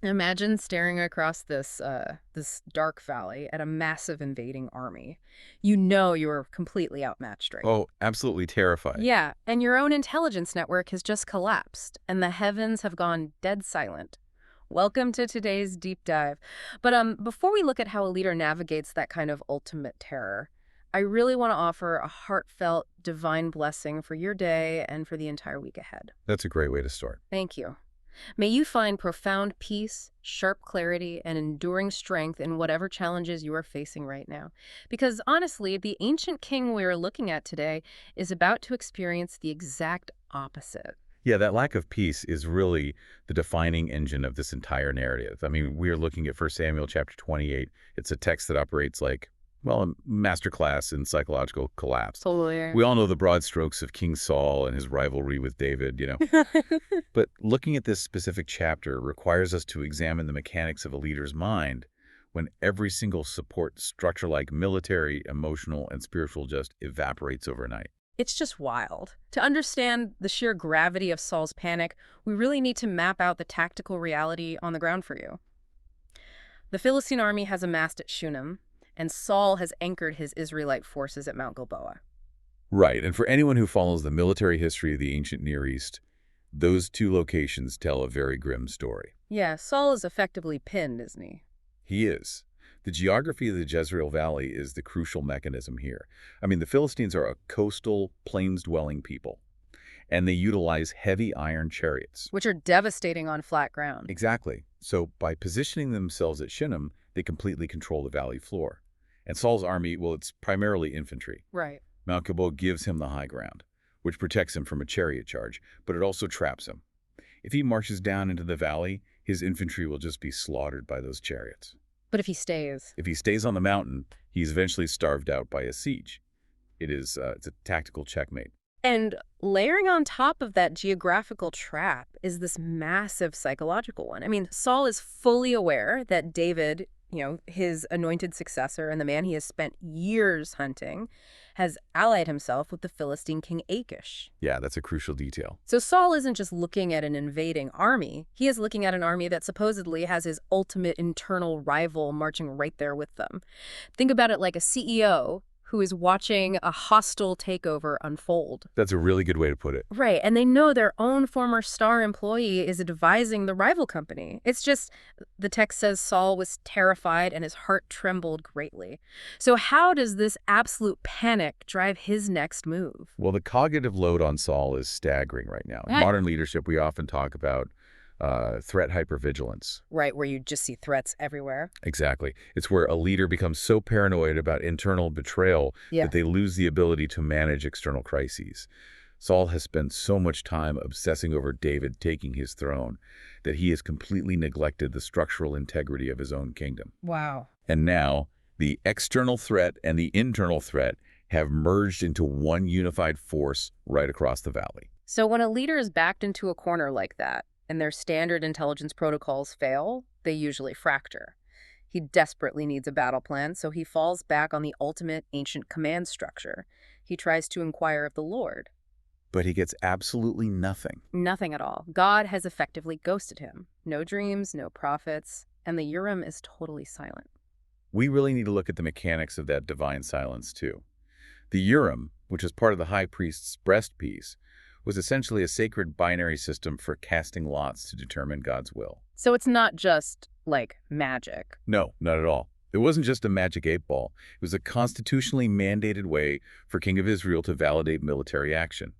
Imagine staring across this dark valley at a massive invading army. You know you're completely outmatched right now. Oh, absolutely terrifying. Yeah, and your own intelligence network has just collapsed, and the heavens have gone dead silent. Welcome to today's deep dive. But before we look at how a leader navigates that kind of ultimate terror, I really want to offer a heartfelt divine blessing for your day and for the entire week ahead. That's a great way to start. Thank you. May you find profound peace, sharp clarity, and enduring strength in whatever challenges you are facing right now. Because honestly, the ancient king we are looking at today is about to experience the exact opposite. Yeah, that lack of peace is really the defining engine of this entire narrative. I mean, we are looking at 1 Samuel chapter 28. It's a text that operates like, well, a masterclass in psychological collapse. Totally. We all know the broad strokes of King Saul and his rivalry with David. But looking at this specific chapter requires us to examine the mechanics of a leader's mind when every single support structure like military, emotional, and spiritual just evaporates overnight. It's just wild. To understand the sheer gravity of Saul's panic, we really need to map out the tactical reality on the ground for you. The Philistine army has amassed at Shunem, and Saul has anchored his Israelite forces at Mount Gilboa. Right, and for anyone who follows the military history of the ancient Near East, those two locations tell a very grim story. Yeah, Saul is effectively pinned, isn't he? He is. The geography of the Jezreel Valley is the crucial mechanism here. I mean, the Philistines are a coastal, plains-dwelling people, and they utilize heavy iron chariots. Which are devastating on flat ground. Exactly. So by positioning themselves at Shunem, they completely control the valley floor. And Saul's army, well, it's primarily infantry. Right. Mount Gilboa gives him the high ground, which protects him from a chariot charge, but it also traps him. If he marches down into the valley, his infantry will just be slaughtered by those chariots. But if he stays? If he stays on the mountain, he's eventually starved out by a siege. It's a tactical checkmate. And layering on top of that geographical trap is this massive psychological one. I mean, Saul is fully aware that David, his anointed successor and the man he has spent years hunting, has allied himself with the Philistine king Achish. Yeah, that's a crucial detail. So Saul isn't just looking at an invading army. He is looking at an army that supposedly has his ultimate internal rival marching right there with them. Think about it like a CEO who is watching a hostile takeover unfold. That's a really good way to put it. Right, and they know their own former star employee is advising the rival company. It's just, the text says Saul was terrified and his heart trembled greatly. So how does this absolute panic drive his next move? Well, the cognitive load on Saul is staggering right now. In Right. modern leadership, we often talk about threat hypervigilance. Right, where you just see threats everywhere. Exactly. It's where a leader becomes so paranoid about internal betrayal Yeah. that they lose the ability to manage external crises. Saul has spent so much time obsessing over David taking his throne that he has completely neglected the structural integrity of his own kingdom. Wow. And now, the external threat and the internal threat have merged into one unified force right across the valley. So when a leader is backed into a corner like that, and their standard intelligence protocols fail, they usually fracture. He desperately needs a battle plan, so he falls back on the ultimate ancient command structure. He tries to inquire of the Lord. But he gets absolutely nothing. Nothing at all. God has effectively ghosted him. No dreams, no prophets, and the Urim is totally silent. We really need to look at the mechanics of that divine silence, too. The Urim, which is part of the high priest's breastpiece, was essentially a sacred binary system for casting lots to determine God's will. So it's not just, like, magic. No, not at all. It wasn't just a magic 8-ball. It was a constitutionally mandated way for King of Israel to validate military action.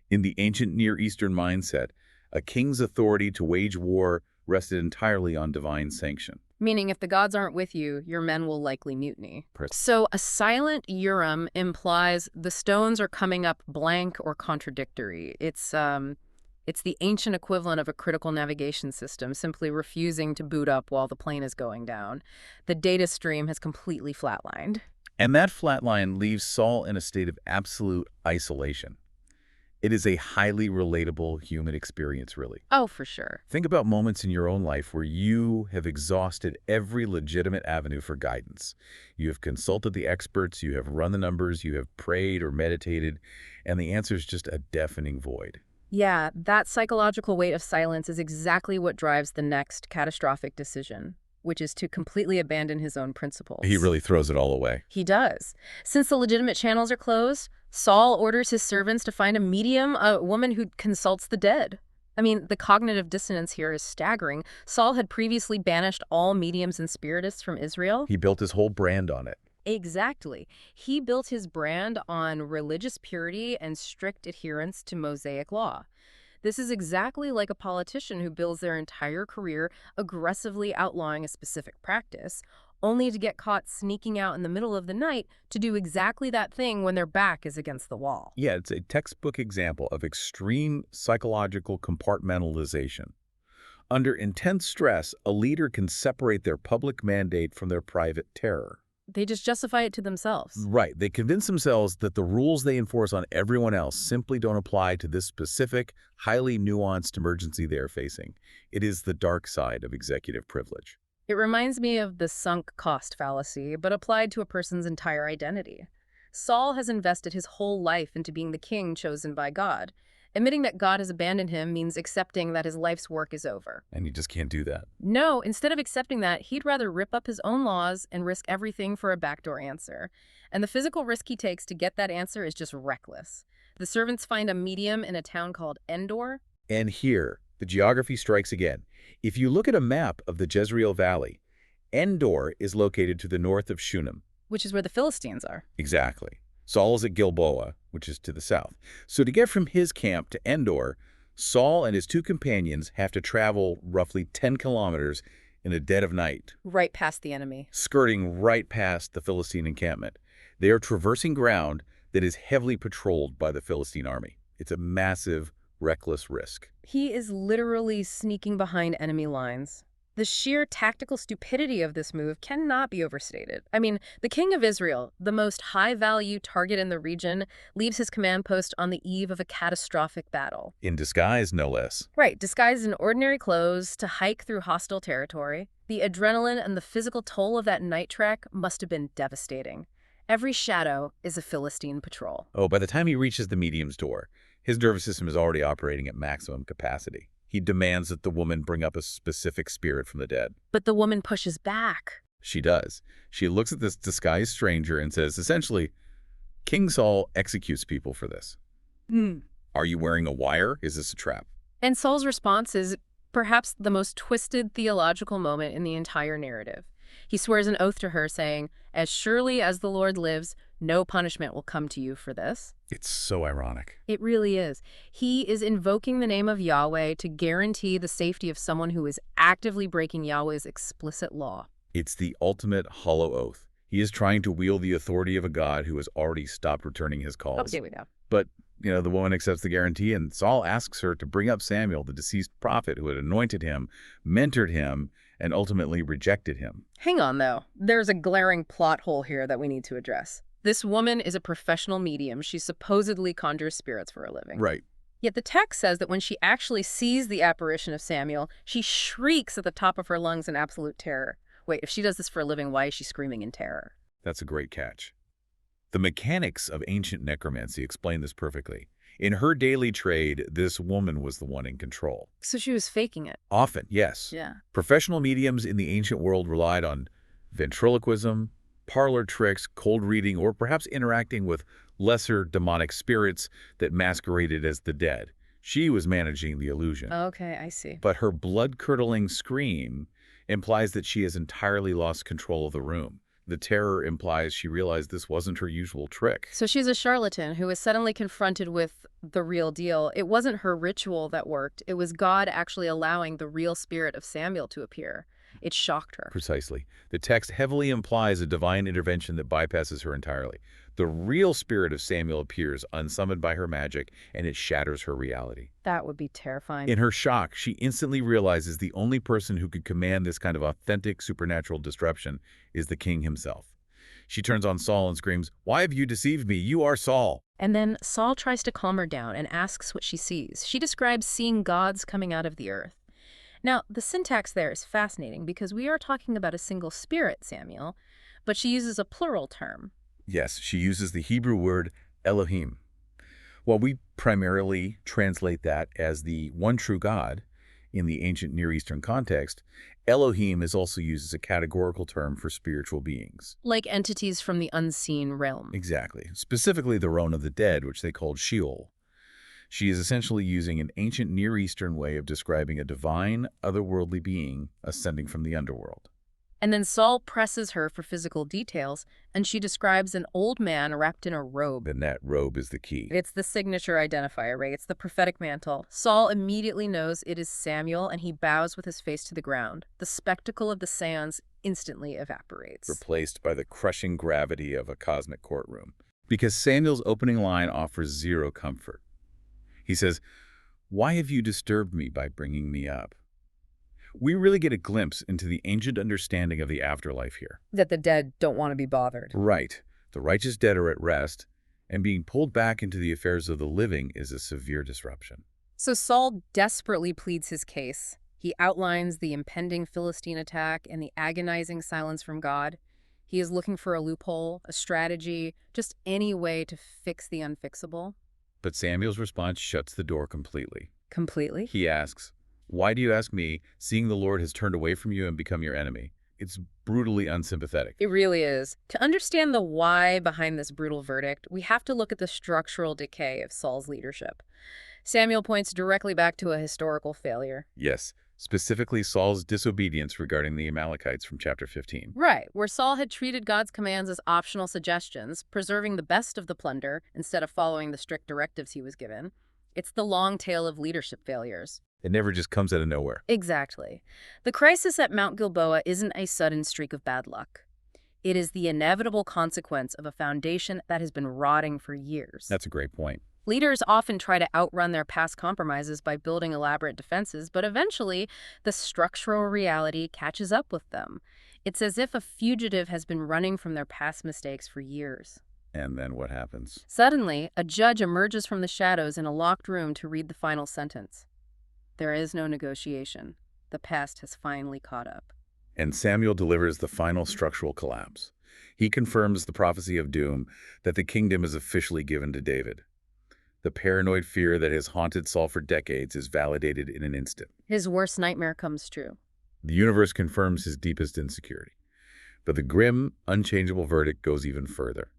In the ancient Near Eastern mindset, a king's authority to wage war rested entirely on divine sanction. Meaning if the gods aren't with you, your men will likely mutiny. So a silent Urim implies the stones are coming up blank or contradictory. It's the ancient equivalent of a critical navigation system, simply refusing to boot up while the plane is going down. The data stream has completely flatlined. And that flatline leaves Saul in a state of absolute isolation. It is a highly relatable human experience, really. Oh, for sure. Think about moments in your own life where you have exhausted every legitimate avenue for guidance. You have consulted the experts, you have run the numbers, you have prayed or meditated, and the answer is just a deafening void. Yeah, that psychological weight of silence is exactly what drives the next catastrophic decision, which is to completely abandon his own He principles. really throws it all away. He does. Since the legitimate channels are closed, Saul orders his servants to find a medium, a woman who consults the dead. I mean, the cognitive dissonance here is staggering. Saul had previously banished all mediums and spiritists from Israel. He built his whole brand on it. Exactly. He built his brand on religious purity and strict adherence to Mosaic law. This is exactly like a politician who builds their entire career aggressively outlawing a specific practice, only to get caught sneaking out in the middle of the night to do exactly that thing when their back is against the wall. Yeah, it's a textbook example of extreme psychological compartmentalization. Under intense stress, a leader can separate their public mandate from their private terror. They just justify it to themselves. Right. They convince themselves that the rules they enforce on everyone else simply don't apply to this specific, highly nuanced emergency they are facing. It is the dark side of executive privilege. It reminds me of the sunk cost fallacy, but applied to a person's entire identity. Saul has invested his whole life into being the king chosen by God. Admitting that God has abandoned him means accepting that his life's work is over. And you just can't do that. No, instead of accepting that, he'd rather rip up his own laws and risk everything for a backdoor answer. And the physical risk he takes to get that answer is just reckless. The servants find a medium in a town called Endor. And here, the geography strikes again. If you look at a map of the Jezreel Valley, Endor is located to the north of Shunem. Which is where the Philistines are. Exactly. Saul is at Gilboa, which is to the south. So to get from his camp to Endor, Saul and his two companions have to travel roughly 10 kilometers in the dead of night, Right past the enemy. skirting right past the Philistine encampment. They are traversing ground that is heavily patrolled by the Philistine army. It's a massive, reckless risk. He is literally sneaking behind enemy lines. The sheer tactical stupidity of this move cannot be overstated. I mean, the king of Israel, the most high-value target in the region, leaves his command post on the eve of a catastrophic battle. In disguise, no less. Right, disguised in ordinary clothes to hike through hostile territory. The adrenaline and the physical toll of that night trek must have been devastating. Every shadow is a Philistine patrol. Oh, by the time he reaches the medium's door, his nervous system is already operating at maximum capacity. He demands that the woman bring up a specific spirit from the dead. But the woman pushes back. She does. She looks at this disguised stranger and says, essentially, King Saul executes people for this. Are you wearing a wire? Is this a trap? And Saul's response is perhaps the most twisted theological moment in the entire narrative. He swears an oath to her, saying, "As surely as the Lord lives, no punishment will come to you for this." It's so ironic. It really is. He is invoking the name of Yahweh to guarantee the safety of someone who is actively breaking Yahweh's explicit law. It's the ultimate hollow oath. He is trying to wield the authority of a God who has already stopped returning his calls. Here we go. But, the woman accepts the guarantee, and Saul asks her to bring up Samuel, the deceased prophet who had anointed him, mentored him, and ultimately rejected him. Hang on, though. There's a glaring plot hole here that we need to address. This woman is a professional medium. She supposedly conjures spirits for a living. Right. Yet the text says that when she actually sees the apparition of Samuel, she shrieks at the top of her lungs in absolute terror. Wait, if she does this for a living, why is she screaming in terror? That's a great catch. The mechanics of ancient necromancy explain this perfectly. In her daily trade, this woman was the one in control. So she was faking it. Often, yes. Yeah. Professional mediums in the ancient world relied on ventriloquism, parlor tricks, cold reading, or perhaps interacting with lesser demonic spirits that masqueraded as the dead. She was managing the illusion. Okay, I see. But her blood-curdling scream implies that she has entirely lost control of the room. The terror implies she realized this wasn't her usual trick. So she's a charlatan who was suddenly confronted with the real deal. It wasn't her ritual that worked. It was God actually allowing the real spirit of Samuel to appear. It shocked her. Precisely. The text heavily implies a divine intervention that bypasses her entirely. The real spirit of Samuel appears unsummoned by her magic, and it shatters her reality. That would be terrifying. In her shock, she instantly realizes the only person who could command this kind of authentic supernatural disruption is the king himself. She turns on Saul and screams, "Why have you deceived me? You are Saul." And then Saul tries to calm her down and asks what she sees. She describes seeing gods coming out of the earth. Now, the syntax there is fascinating because we are talking about a single spirit, Samuel, but she uses a plural term. Yes, she uses the Hebrew word Elohim. While we primarily translate that as the one true God. In the ancient Near Eastern context, Elohim is also used as a categorical term for spiritual beings. Like entities from the unseen realm. Exactly. Specifically the realm of the dead, which they called Sheol. She is essentially using an ancient Near Eastern way of describing a divine, otherworldly being ascending from the underworld. And then Saul presses her for physical details, and she describes an old man wrapped in a robe. And that robe is the key. It's the signature identifier, right? It's the prophetic mantle. Saul immediately knows it is Samuel, and he bows with his face to the ground. The spectacle of the seance instantly evaporates. Replaced by the crushing gravity of a cosmic courtroom. Because Samuel's opening line offers zero comfort. He says, "Why have you disturbed me by bringing me up?" We really get a glimpse into the ancient understanding of the afterlife here. That the dead don't want to be bothered. Right. The righteous dead are at rest, and being pulled back into the affairs of the living is a severe disruption. So Saul desperately pleads his case. He outlines the impending Philistine attack and the agonizing silence from God. He is looking for a loophole, a strategy, just any way to fix the unfixable. But Samuel's response shuts the door completely. Completely? He asks, "Why do you ask me, seeing the Lord has turned away from you and become your enemy?" It's brutally unsympathetic. It really is. To understand the why behind this brutal verdict, we have to look at the structural decay of Saul's leadership. Samuel points directly back to a historical failure. Yes, specifically Saul's disobedience regarding the Amalekites from chapter 15. Right, where Saul had treated God's commands as optional suggestions, preserving the best of the plunder instead of following the strict directives he was given. It's the long tail of leadership failures. It never just comes out of nowhere. Exactly. The crisis at Mount Gilboa isn't a sudden streak of bad luck. It is the inevitable consequence of a foundation that has been rotting for years. That's a great point. Leaders often try to outrun their past compromises by building elaborate defenses, but eventually the structural reality catches up with them. It's as if a fugitive has been running from their past mistakes for years. And then what happens? Suddenly, a judge emerges from the shadows in a locked room to read the final sentence. There is no negotiation. The past has finally caught up. And Samuel delivers the final structural collapse. He confirms the prophecy of doom that the kingdom is officially given to David. The paranoid fear that has haunted Saul for decades is validated in an instant. His worst nightmare comes true. The universe confirms his deepest insecurity. But the grim, unchangeable verdict goes even further.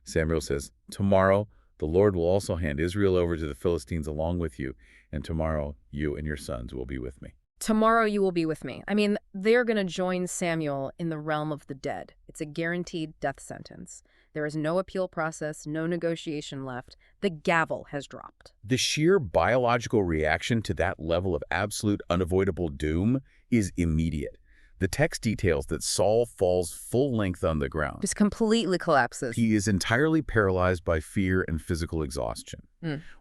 Samuel says, "Tomorrow, the Lord will also hand Israel over to the Philistines along with you, and tomorrow you and your sons will be with me." Tomorrow you will be with me. I mean, they're going to join Samuel in the realm of the dead. It's a guaranteed death sentence. There is no appeal process, no negotiation left. The gavel has dropped. The sheer biological reaction to that level of absolute unavoidable doom is immediate. The text details that Saul falls full length on the ground. Just completely collapses. He is entirely paralyzed by fear and physical exhaustion.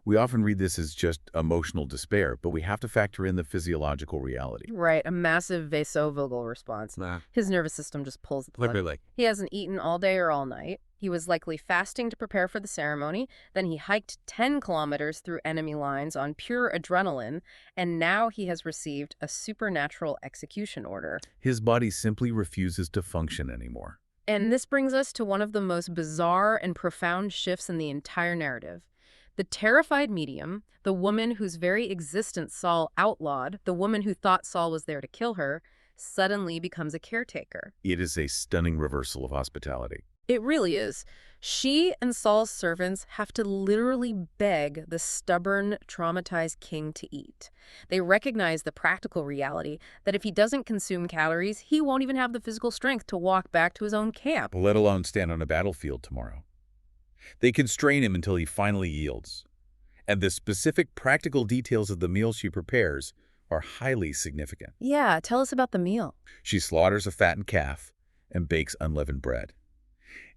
We often read this as just emotional despair, but we have to factor in the physiological reality. Right, a massive vasovagal response. His nervous system just pulls the plug. Literally. He hasn't eaten all day or all night. He was likely fasting to prepare for the ceremony. Then he hiked 10 kilometers through enemy lines on pure adrenaline, and now he has received a supernatural execution order. His body simply refuses to function anymore. And this brings us to one of the most bizarre and profound shifts in the entire narrative. The terrified medium, the woman whose very existence Saul outlawed, the woman who thought Saul was there to kill her, suddenly becomes a caretaker. It is a stunning reversal of hospitality. It really is. She and Saul's servants have to literally beg the stubborn, traumatized king to eat. They recognize the practical reality that if he doesn't consume calories, he won't even have the physical strength to walk back to his own camp. Let alone stand on a battlefield tomorrow. They constrain him until he finally yields. And the specific practical details of the meal she prepares are highly significant. Yeah, tell us about the meal. She slaughters a fattened calf and bakes unleavened bread.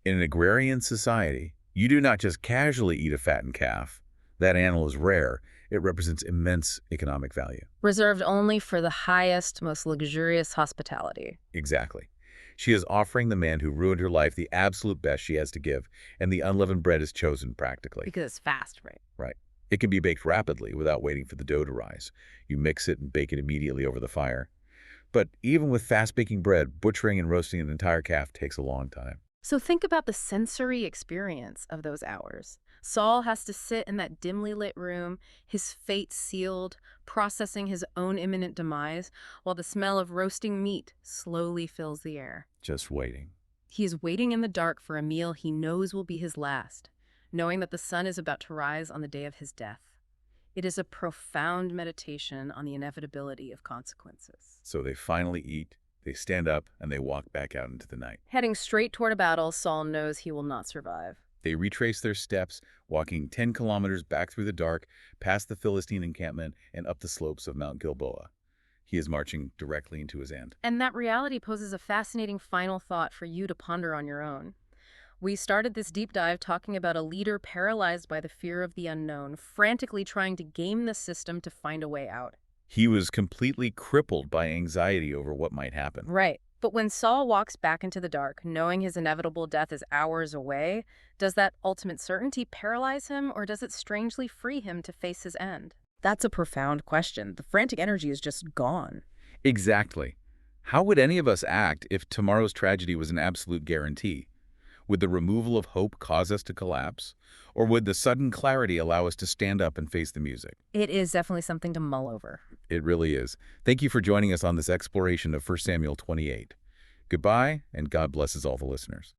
In an agrarian society, you do not just casually eat a fattened calf. That animal is rare. It represents immense economic value. Reserved only for the highest, most luxurious hospitality. Exactly. She is offering the man who ruined her life the absolute best she has to give, and the unleavened bread is chosen practically. Because it's fast, right? Right. It can be baked rapidly without waiting for the dough to rise. You mix it and bake it immediately over the fire. But even with fast-baking bread, butchering and roasting an entire calf takes a long time. So think about the sensory experience of those hours. Saul has to sit in that dimly lit room, his fate sealed, processing his own imminent demise, while the smell of roasting meat slowly fills the air. Just waiting. He is waiting in the dark for a meal he knows will be his last, knowing that the sun is about to rise on the day of his death. It is a profound meditation on the inevitability of consequences. So they finally eat, they stand up, and they walk back out into the night. Heading straight toward a battle Saul knows he will not survive. They retrace their steps, walking 10 kilometers back through the dark, past the Philistine encampment, and up the slopes of Mount Gilboa. He is marching directly into his end. And that reality poses a fascinating final thought for you to ponder on your own. We started this deep dive talking about a leader paralyzed by the fear of the unknown, frantically trying to game the system to find a way out. He was completely crippled by anxiety over what might happen. Right. But when Saul walks back into the dark, knowing his inevitable death is hours away, does that ultimate certainty paralyze him, or does it strangely free him to face his end? That's a profound question. The frantic energy is just gone. Exactly. How would any of us act if tomorrow's tragedy was an absolute guarantee? Would the removal of hope cause us to collapse? Or would the sudden clarity allow us to stand up and face the music? It is definitely something to mull over. It really is. Thank you for joining us on this exploration of 1 Samuel 28. Goodbye, and God blesses all the listeners.